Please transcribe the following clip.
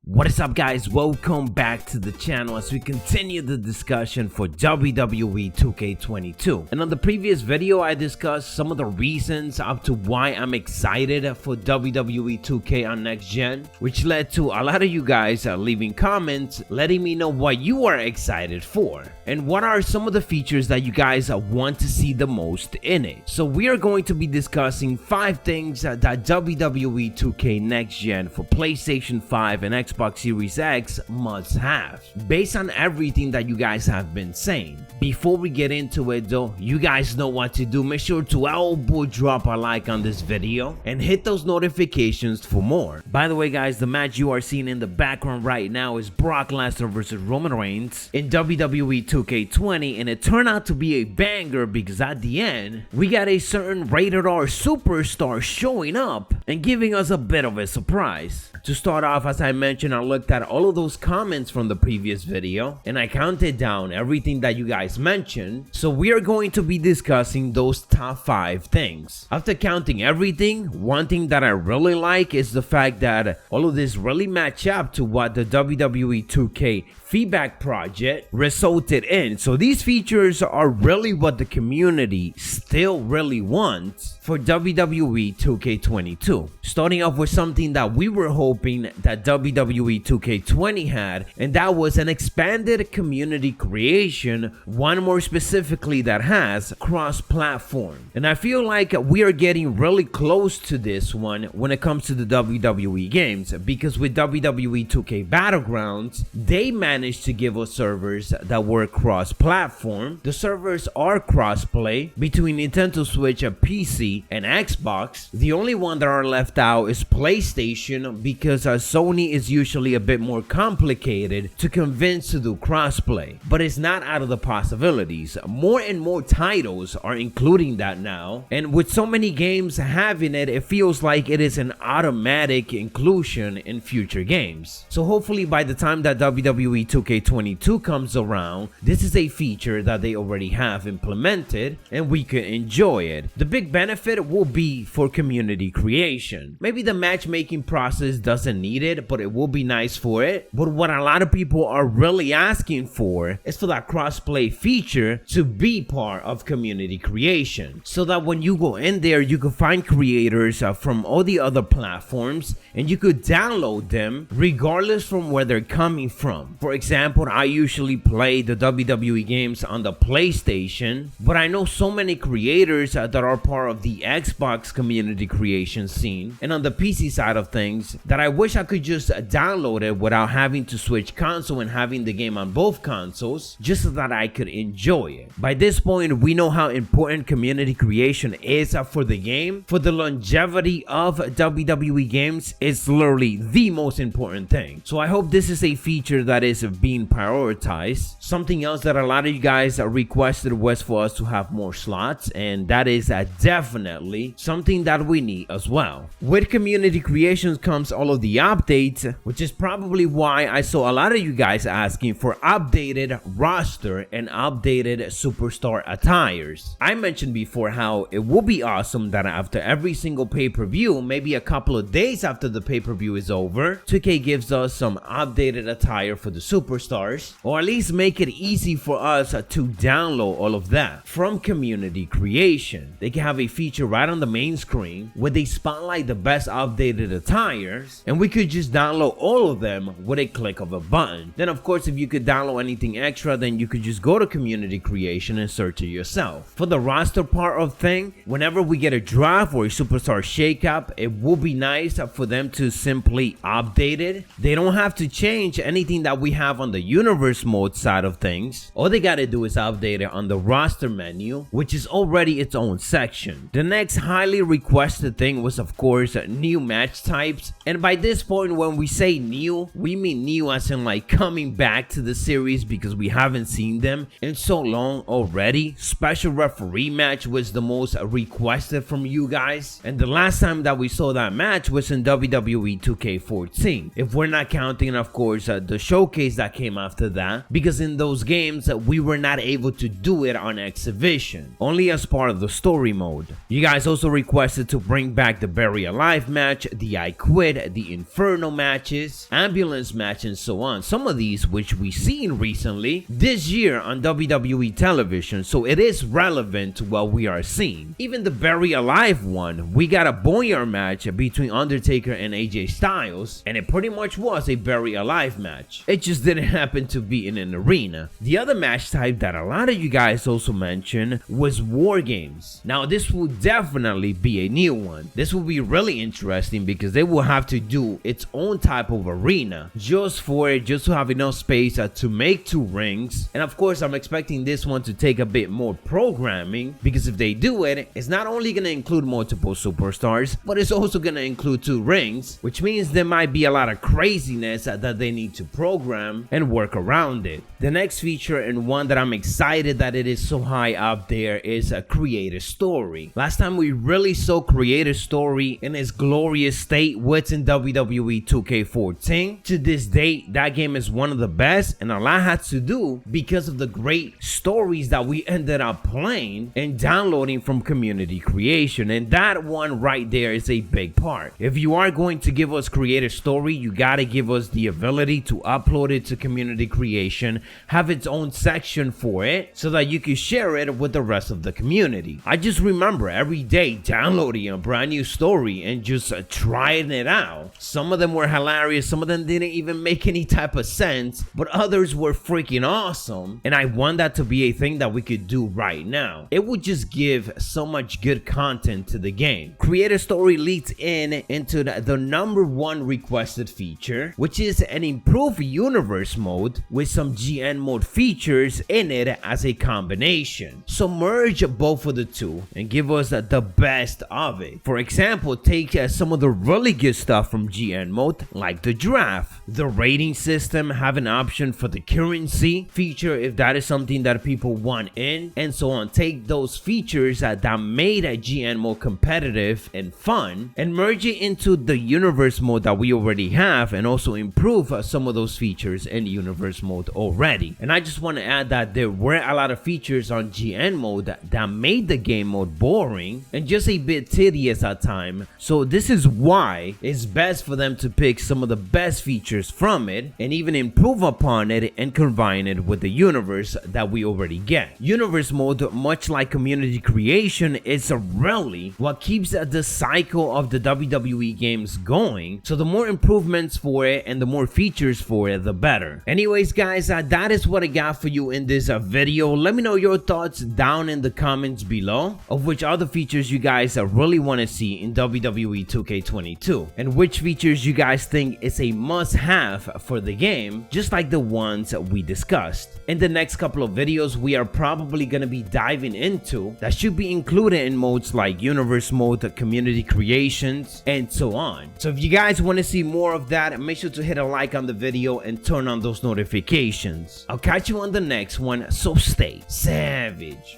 What is up, guys? Welcome back to the channel as we continue the discussion for WWE 2K22. And on the previous video, I discussed some of the reasons up to why I'm excited for WWE 2K on next gen, which led to a lot of you guys leaving comments letting me know what you are excited for and what are some of the features that you guys want to see the most in it. So we are going to be discussing 5 things that WWE 2K next gen for PlayStation 5 and Xbox Series X must have, based on everything that you guys have been saying. Before we get into it though, you guys know what to do. Make sure to drop a like on this video and hit those notifications for more. By the way, guys, the match you are seeing in the background right now is Brock Lesnar versus Roman Reigns in WWE 2K20, and it turned out to be a banger because at the end we got a certain rated R superstar showing up and giving us a bit of a surprise. To start off, as I mentioned, I looked at all of those comments from the previous video and I counted down everything that you guys mentioned. So we are going to be discussing those top 5 things. After counting everything, one thing that I really like is the fact that all of this really match up to what the WWE 2K feedback project resulted in. So these features are really what the community still really wants for WWE 2K22. Starting off with something that we were hoping that WWE 2K20 had, and that was an expanded community creation, one more specifically that has cross-platform. And I feel like we are getting really close to this one when it comes to the WWE games, because with WWE 2K Battlegrounds, they managed to give us servers that were cross-platform. The servers are cross-play between Nintendo Switch, PC, and Xbox. The only one that are left out is PlayStation, because Sony is usually a bit more complicated to convince to do crossplay, but it's not out of the possibilities. More and more titles are including that now, and with so many games having it, it feels like it is an automatic inclusion in future games. So hopefully by the time that WWE 2K22 comes around, this is a feature that they already have implemented and we can enjoy it. The big benefit will be for community creation. Maybe the matchmaking process doesn't need it, but it will be nice for it. But what a lot of people are really asking for is for that crossplay feature to be part of community creation, so that when you go in there, you can find creators from all the other platforms and you could download them regardless from where they're coming from. For example, I usually play the WWE games on the PlayStation, but I know so many creators that are part of the Xbox community creation scene and on the PC side of things that I wish I could just download it without having to switch console and having the game on both consoles, just so that I could enjoy it. By this point, we know how important community creation is for the game. For the longevity of WWE games, it's literally the most important thing. So I hope this is a feature that is being prioritized. Something else that a lot of you guys requested was for us to have more slots, and that is definitely something that we need as well. With community creations comes all of the updates, which is probably why I saw a lot of you guys asking for updated roster and updated superstar attires. I mentioned before how it would be awesome that after every single pay-per-view, maybe a couple of days after the pay-per-view is over, 2K gives us some updated attire for the superstars, or at least make it easy for us to download all of that from community creation. They can have a feature right on the main screen where they spotlight the best updated attires, and we could just download all of them with a click of a button. Then of course, if you could download anything extra, then you could just go to community creation and search it yourself. For the roster part of thing, whenever we get a draft or a superstar shakeup, it will be nice for them to simply update it. They don't have to change anything that we have on the universe mode side of things. All they gotta do is update it on the roster menu, which is already its own section. The next highly requested thing was of course new match types, and by this point when we say new, we mean new as in like coming back to the series, because we haven't seen them in so long already. Special referee match was the most requested from you guys, and the last time that we saw that match was in WWE 2K14, if we're not counting of course the showcase that came after that, because in those games we were not able to do it on exhibition, only as part of the story mode. You guys also requested to bring back the Bury Alive match, the I Quit, the Inferno matches, ambulance match, and so on. Some of these which we've seen recently this year on WWE television, so it is relevant to what we are seeing. Even the Bury Alive one, we got a Boneyard match between Undertaker and AJ Styles, and it pretty much was a Bury Alive match. It just didn't happen to be in an arena. The other match type that a lot of you guys also mentioned was War Games. Now this will definitely be a new one. This will be really interesting because they will have to do its own type of arena just to have enough space to make 2 rings. And of course I'm expecting this one to take a bit more programming, because if they do it, it's not only going to include multiple superstars, but it's also going to include 2 rings, which means there might be a lot of craziness that they need to program and work around it. The next feature, and one that I'm excited that it is so high up there, is a creator story. Last time we really saw creator story in its glorious state was in WWE 2K14. To this date, that game is one of the best, and a lot had to do because of the great stories that we ended up playing and downloading from community creation, and that one right there is a big part. If you are going to give us creator story, you gotta give us the ability to upload it to community creation, have its own section for it, so that you can share it with the rest of the community. I just remember every day downloading a brand new story and just trying it out. Some of them were hilarious, some of them didn't even make any type of sense, but others were freaking awesome, and I want that to be a thing that we could do right now. It would just give so much good content to the game. Creator story leads into the #1 requested feature, which is an improved universe mode with some GN mode features in it as a combination. So merge both of the two and give us the best of it. For example, take some of the really good stuff from GN mode, like the draft, the rating system, have an option for the currency feature if that is something that people want in, and so on. Take those features that made a GN mode competitive and fun and merge it into the universe mode that we already have, and also improve some of those features in universe mode already. And I just want to add that there were a lot of features on GN mode that made the game mode boring and just a bit tedious at times. So this is why it's best for them to pick some of the best features from it and even improve upon it and combine it with the universe that we already get. Universe mode, much like community creation, is really what keeps the cycle of the WWE games going. So the more improvements for it and the more features for it, the better. Anyways guys, that is what I got for you in this video. Let me know your thoughts down in the comments below of which other features you guys really want to see in WWE 2K22, and which features you guys think is a must-have for the game, just like the ones we discussed. In the next couple of videos, we are probably going to be diving into that should be included in modes like universe mode, community creations, and so on. So if you guys want to see more of that, make sure to hit a like on the video and turn on those notifications. I'll catch you on the next one, so stay savage.